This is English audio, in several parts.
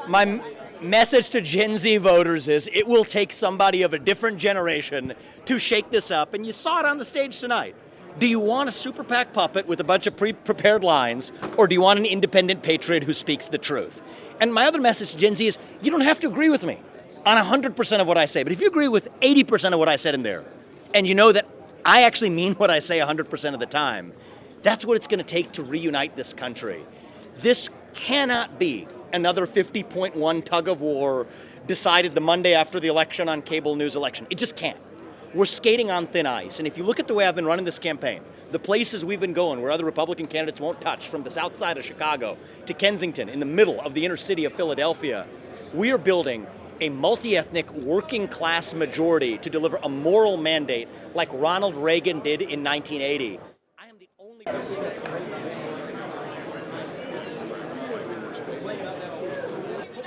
My message to Gen Z voters is it will take somebody of a different generation to shake this up, and you saw it on the stage tonight. Do you want a super PAC puppet with a bunch of pre-prepared lines, or do you want an independent patriot who speaks the truth? And my other message to Gen Z is you don't have to agree with me on 100% of what I say, but if you agree with 80% of what I said in there, and you know that I actually mean what I say 100% of the time, that's what it's going to take to reunite this country. This cannot be another 50.1 tug of war decided the Monday after the election on cable news election. It just can't. We're skating on thin ice. And if you look at the way I've been running this campaign, the places we've been going where other Republican candidates won't touch, from the south side of Chicago to Kensington, in the middle of the inner city of Philadelphia, we are building a multi-ethnic working class majority to deliver a moral mandate like Ronald Reagan did in 1980. I am the only...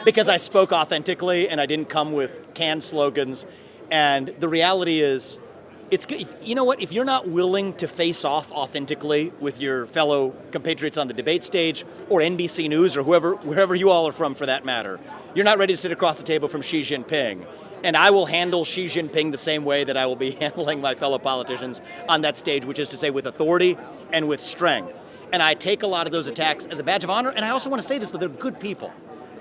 Because I spoke authentically and I didn't come with canned slogans. And the reality is, you know what? If you're not willing to face off authentically with your fellow compatriots on the debate stage or NBC News or wherever you all are from for that matter, you're not ready to sit across the table from Xi Jinping. And I will handle Xi Jinping the same way that I will be handling my fellow politicians on that stage, which is to say with authority and with strength. And I take a lot of those attacks as a badge of honor. And I also want to say this, but they're good people.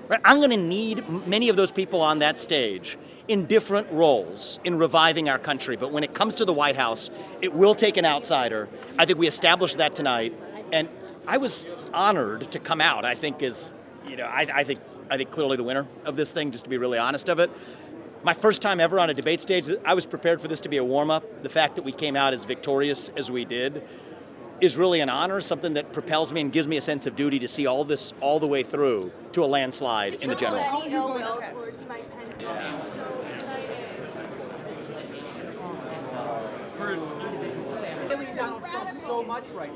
Right? I'm going to need many of those people on that stage in different roles in reviving our country. But when it comes to the White House, it will take an outsider. I think we established that tonight. And I was honored to come out, I think I think clearly the winner of this thing, just to be really honest of it. My first time ever on a debate stage, I was prepared for this to be a warm-up. The fact that we came out as victorious as we did is really an honor, something that propels me and gives me a sense of duty to see all this all the way through to a landslide in the general. Any ill will towards Mike Pence? Yeah.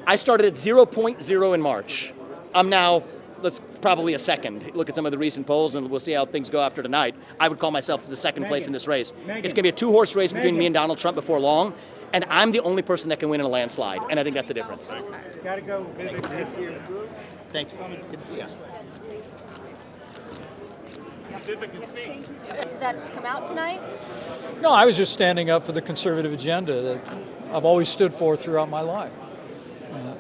I started at 0.0 in March. I'm now, probably a second. Look at some of the recent polls and we'll see how things go after tonight. I would call myself the second place in this race. It's going to be a two-horse race between me and Donald Trump before long, and I'm the only person that can win in a landslide, and I think that's the difference. Gotta go. Thank you. Good to see you. Does that just come out tonight? No, I was just standing up for the conservative agenda that I've always stood for throughout my life.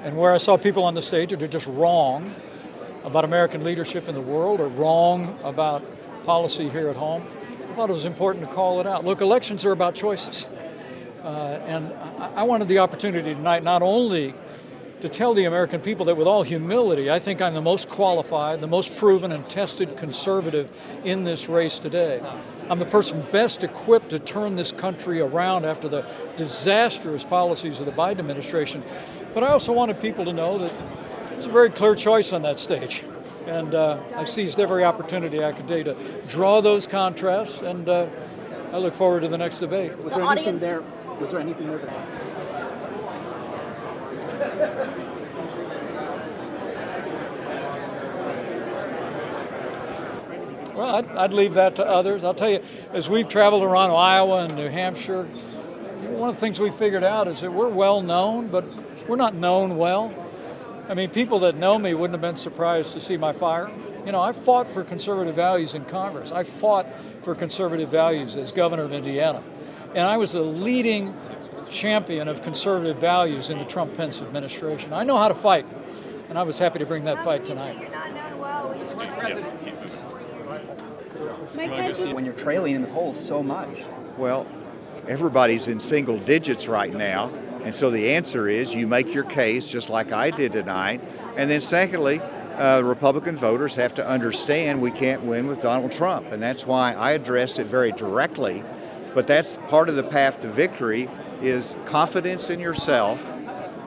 And where I saw people on the stage that are just wrong about American leadership in the world or wrong about policy here at home, I thought it was important to call it out. Look, elections are about choices. And I wanted the opportunity tonight not only to tell the American people that with all humility, I think I'm the most qualified, the most proven and tested conservative in this race today. I'm the person best equipped to turn this country around after the disastrous policies of the Biden administration. But I also wanted people to know that there's a very clear choice on that stage. And I seized every opportunity I could take to draw those contrasts, and I look forward to the next debate. Was there anything there that... Well, I'd leave that to others. I'll tell you, as we've traveled around Iowa and New Hampshire, one of the things we figured out is that we're well known, but we're not known well. I mean, people that know me wouldn't have been surprised to see my fire. You know, I fought for conservative values in Congress. I fought for conservative values as governor of Indiana. And I was the leading champion of conservative values in the Trump-Pence administration. I know how to fight, and I was happy to bring that fight tonight. When you're trailing in the polls so much? Well, everybody's in single digits right now, and so the answer is you make your case just like I did tonight. And then secondly, Republican voters have to understand we can't win with Donald Trump, and that's why I addressed it very directly. But that's part of the path to victory is confidence in yourself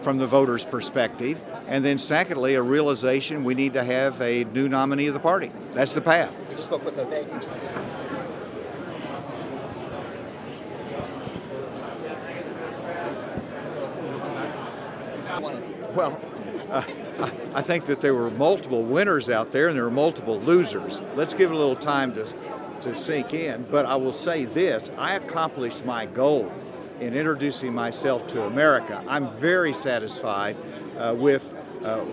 from the voters' perspective, and then secondly, a realization we need to have a new nominee of the party. That's the path. We just spoke with a day. Well, I think that there were multiple winners out there and there were multiple losers. Let's give it a little time to sink in, but I will say this, I accomplished my goal in introducing myself to America. I'm very satisfied with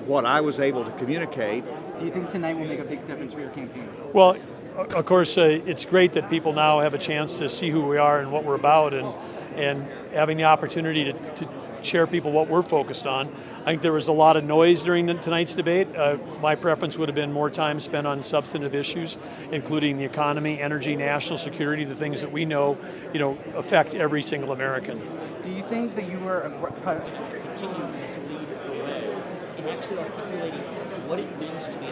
what I was able to communicate, Do you think tonight will make a big difference for your campaign? Well, of course, it's great that people now have a chance to see who we are and what we're about, and having the opportunity to share people what we're focused on. I think there was a lot of noise during tonight's debate. My preference would have been more time spent on substantive issues, including the economy, energy, national security, the things that we know, affect every single American. Do you think that you were Continuing to lead the way and actually articulating what it means to be.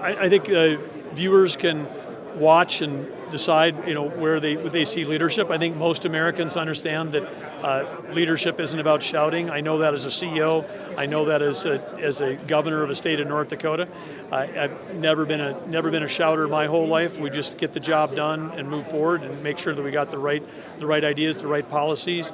I think viewers can watch and decide, where they see leadership. I think most Americans understand that leadership isn't about shouting. I know that as a CEO. I know that as a governor of a state of North Dakota. I've never been a shouter my whole life. We just get the job done and move forward and make sure that we got the right ideas, the right policies,